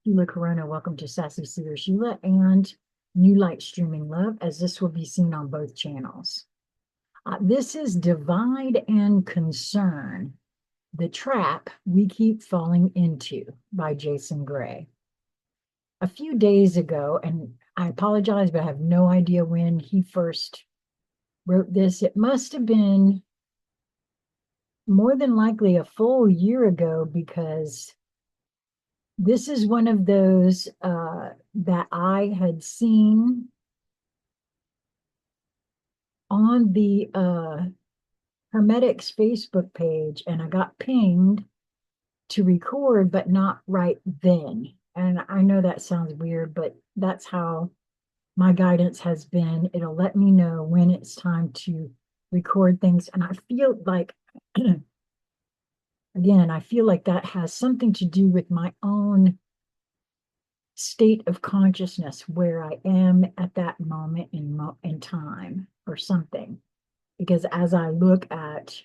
Sheila Corona, welcome to Sassy Seer Sheila and New Light Streaming Love, as this will be seen on both channels. This is Divide and Concern, the Trap We Keep Falling Into by Jason Gray. A few days ago, and I apologize, but I have no idea when he first wrote this. It must have been more than likely a full year ago, because this is one of those that I had seen on the Hermetics Facebook page, and I got pinged to record, but not right then. And I know that sounds weird, but that's how my guidance has been. It'll let me know when it's time to record things. And I feel like, again, I feel like that has something to do with my own state of consciousness, where I am at that moment in time or something. Because as I look at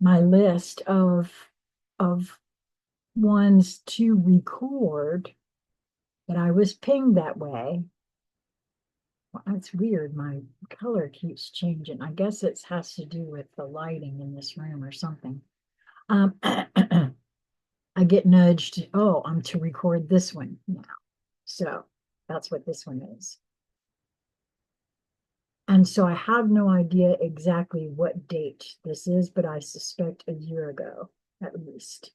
my list of ones to record, that I was pinged that way. Well, that's weird. My color keeps changing. I guess it has to do with the lighting in this room or something. I get nudged. Oh, I'm to record this one now. So that's what this one is. And so I have no idea exactly what date this is, but I suspect a year ago, at least.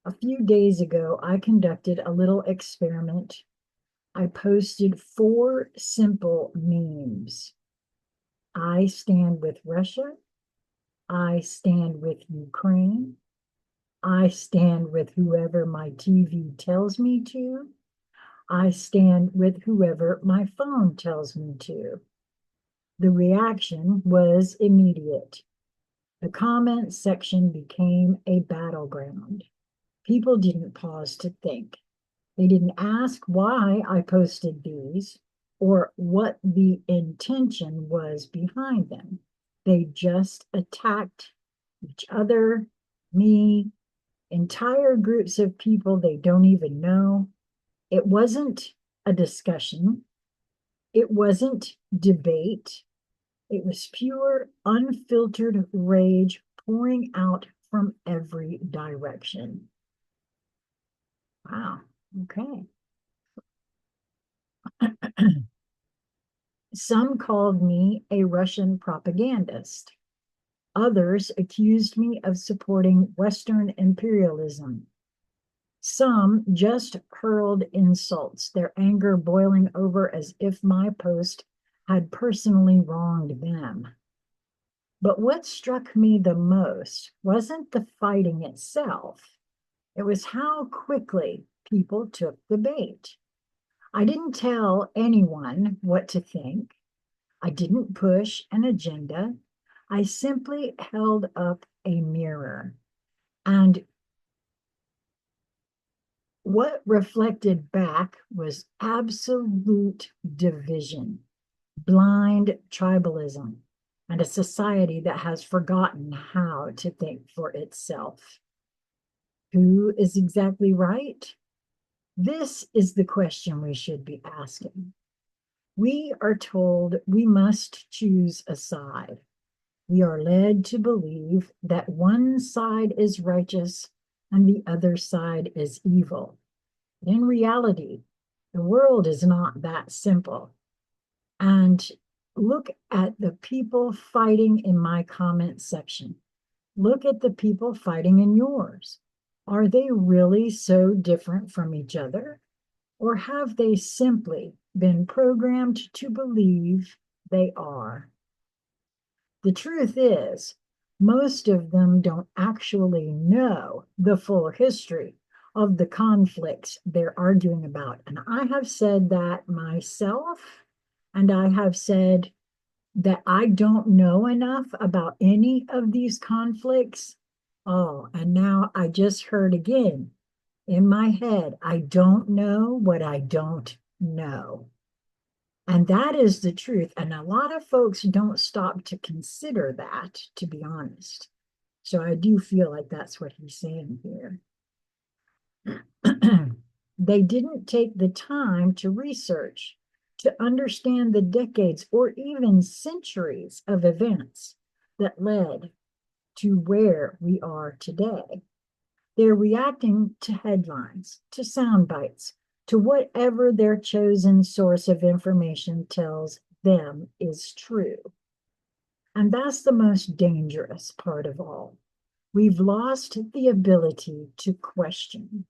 A few days ago, I conducted a little experiment. I posted 4 simple memes. I stand with Russia. I stand with Ukraine. I stand with whoever my TV tells me to. I stand with whoever my phone tells me to. The reaction was immediate. The comment section became a battleground. People didn't pause to think. They didn't ask why I posted these or what the intention was behind them. They just attacked each other, me, entire groups of people they don't even know. It wasn't a discussion. It wasn't debate. It was pure, unfiltered rage pouring out from every direction. Wow. Okay. Some called me a Russian propagandist. Others accused me of supporting Western imperialism. Some just hurled insults, their anger boiling over as if my post had personally wronged them. But what struck me the most wasn't the fighting itself. It was how quickly people took the bait. I didn't tell anyone what to think. I didn't push an agenda. I simply held up a mirror. And what reflected back was absolute division, blind tribalism, and a society that has forgotten how to think for itself. Who is exactly right? This is the question we should be asking. We are told we must choose a side. We are led to believe that one side is righteous and the other side is evil. In reality, the world is not that simple. And look at the people fighting in my comment section. Look at the people fighting in yours. Are they really so different from each other? Or have they simply been programmed to believe they are? The truth is, most of them don't actually know the full history of the conflicts they're arguing about. And I have said that myself, and I have said that I don't know enough about any of these conflicts. Oh, and now I just heard again in my head, I don't know what I don't know. And that is the truth. And a lot of folks don't stop to consider that, to be honest. So I do feel like that's what he's saying here. They didn't take the time to research, to understand the decades or even centuries of events that led to where we are today. They're reacting to headlines, to sound bites, to whatever their chosen source of information tells them is true. And that's the most dangerous part of all. We've lost the ability to question.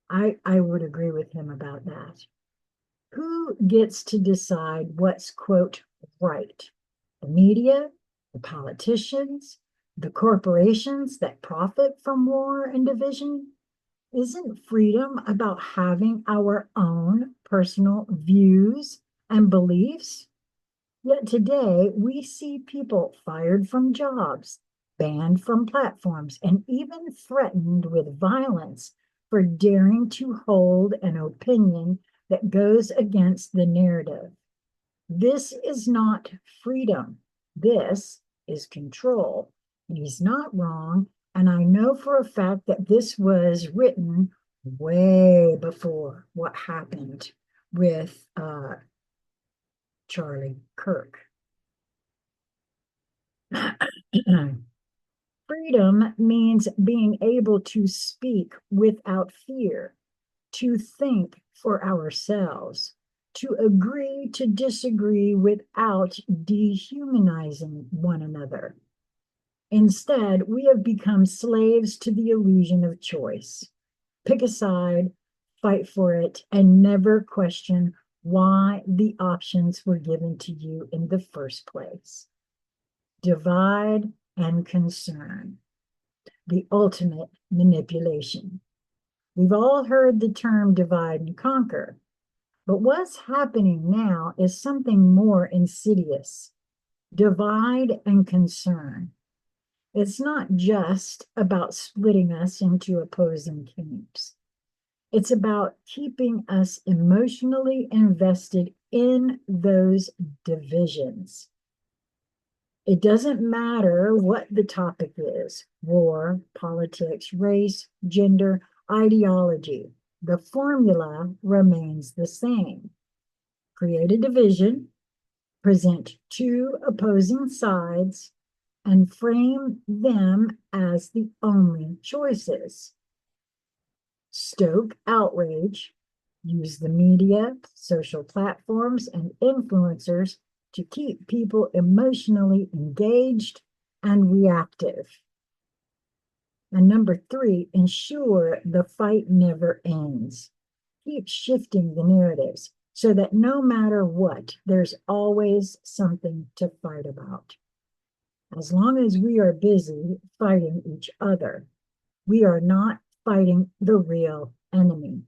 I would agree with him about that. Who gets to decide what's, quote, right? The media, the politicians, the corporations that profit from war and division? Isn't freedom about having our own personal views and beliefs? Yet today, we see people fired from jobs, banned from platforms, and even threatened with violence for daring to hold an opinion that goes against the narrative. This is not freedom. This is control. He's not wrong. And I know for a fact that this was written way before what happened with Charlie Kirk. Freedom means being able to speak without fear, to think for ourselves, to agree to disagree without dehumanizing one another. Instead, we have become slaves to the illusion of choice. Pick a side, fight for it, and never question why the options were given to you in the first place. Divide and concern, the ultimate manipulation. We've all heard the term divide and conquer, but what's happening now is something more insidious. Divide and concern. It's not just about splitting us into opposing camps. It's about keeping us emotionally invested in those divisions. It doesn't matter what the topic is, war, politics, race, gender, ideology. The formula remains the same. Create a division, present two opposing sides, and frame them as the only choices. Stoke outrage, use the media, social platforms, and influencers to keep people emotionally engaged and reactive. And number 3, ensure the fight never ends. Keep shifting the narratives so that no matter what, there's always something to fight about. As long as we are busy fighting each other, we are not fighting the real enemy,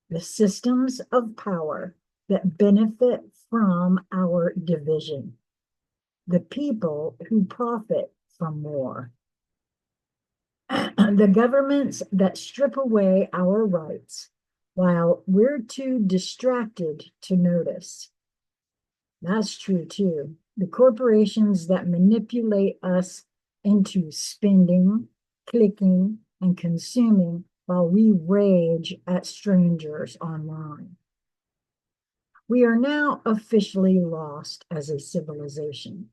the systems of power that benefit from our division, the people who profit from war, the governments that strip away our rights while we're too distracted to notice. That's true too. The corporations that manipulate us into spending, clicking, and consuming while we rage at strangers online. We are now officially lost as a civilization,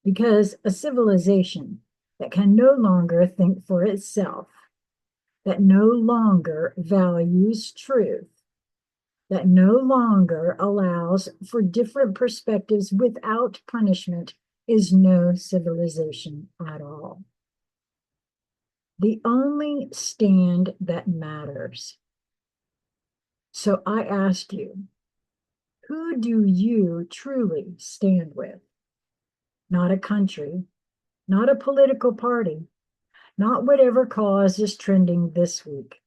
because a civilization that can no longer think for itself, that no longer values truth, that no longer allows for different perspectives without punishment, is no civilization at all. The only stand that matters. So I ask you, who do you truly stand with? Not a country, not a political party, not whatever cause is trending this week.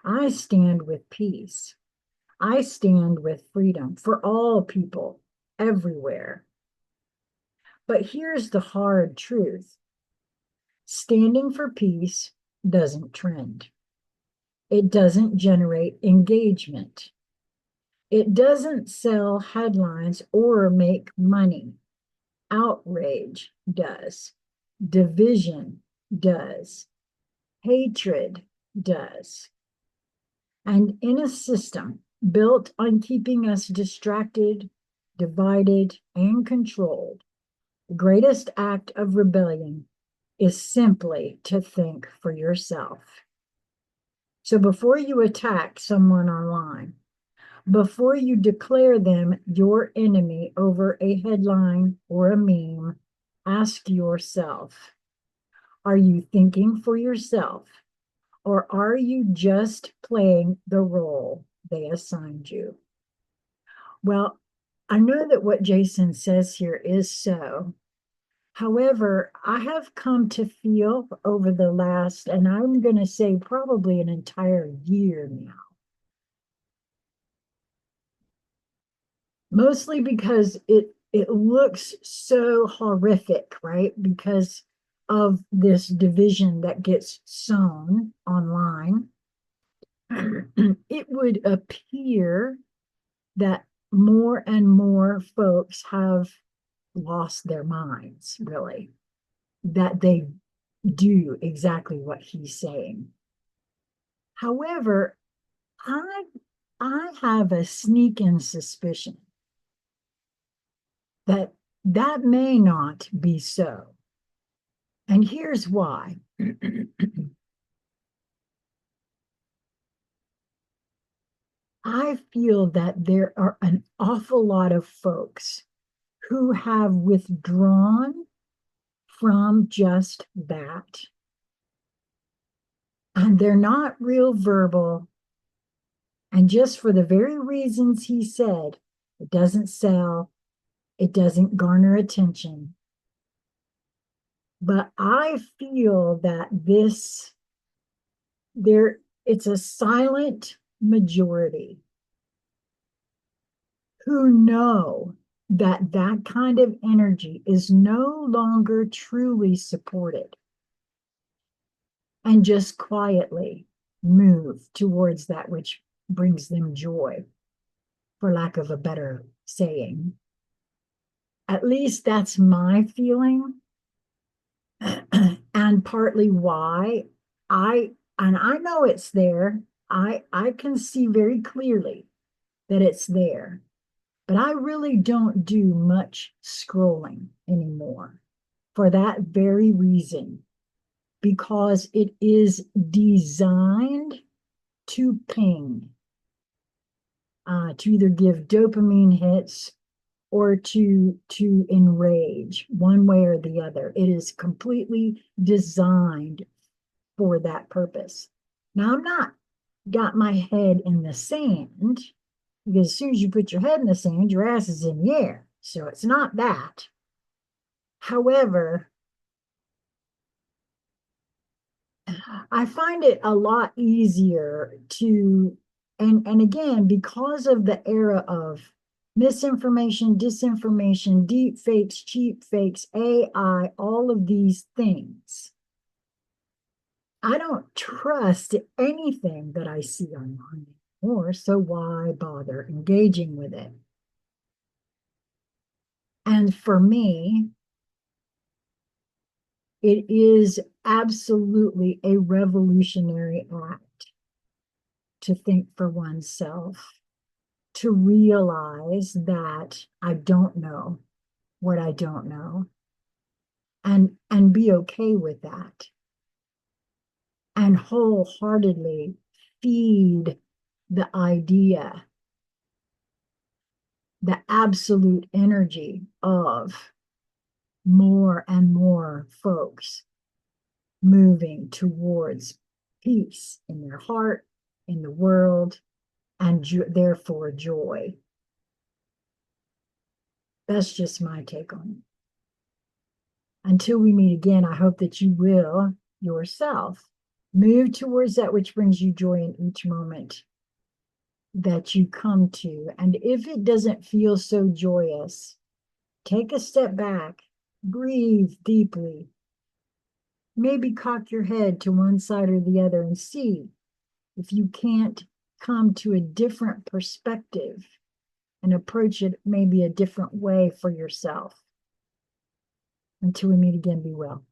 I stand with peace. I stand with freedom for all people, everywhere. But here's the hard truth. Standing for peace doesn't trend. It doesn't generate engagement. It doesn't sell headlines or make money. Outrage does. Division does. Hatred does. And in a system built on keeping us distracted, divided, and controlled, the greatest act of rebellion is simply to think for yourself. So before you attack someone online, before you declare them your enemy over a headline or a meme, ask yourself, are you thinking for yourself, or are you just playing the role they assigned you? Well, I know that what Jason says here is so. However, I have come to feel over the last, and I'm going to say probably an entire year now, mostly because it looks so horrific, right? Because of this division that gets sown online. It would appear that more and more folks have lost their minds, really, that they do exactly what he's saying. However, I I have a sneaking suspicion that that may not be so. And here's why. I feel that there are an awful lot of folks who have withdrawn from just that. And they're not real verbal. And just for the very reasons he said, it doesn't sell, it doesn't garner attention. But I feel that it's a silent majority who know that that kind of energy is no longer truly supported, and just quietly move towards that which brings them joy, for lack of a better saying. At least that's my feeling. And partly why I know it's there. I can see very clearly that it's there. But I really don't do much scrolling anymore for that very reason, because it is designed to ping, to either give dopamine hits or to enrage, one way or the other. It is completely designed for that purpose. Now, I'm not got my head in the sand, because as soon as you put your head in the sand, your ass is in the air. So it's not that. However, I find it a lot easier to, and again, because of the era of misinformation, disinformation, deep fakes, cheap fakes, AI, all of these things, I don't trust anything that I see online anymore, so why bother engaging with it? And for me, it is absolutely a revolutionary act to think for oneself, to realize that I don't know what I don't know, and be okay with that, and wholeheartedly feed the idea, the absolute energy of more and more folks moving towards peace in their heart, in the world, and therefore joy. That's just my take on it. Until we meet again, I hope that you will yourself move towards that which brings you joy in each moment that you come to. And if it doesn't feel so joyous, take a step back, breathe deeply, maybe cock your head to one side or the other and see if you can't come to a different perspective and approach it maybe a different way for yourself. Until we meet again, be well.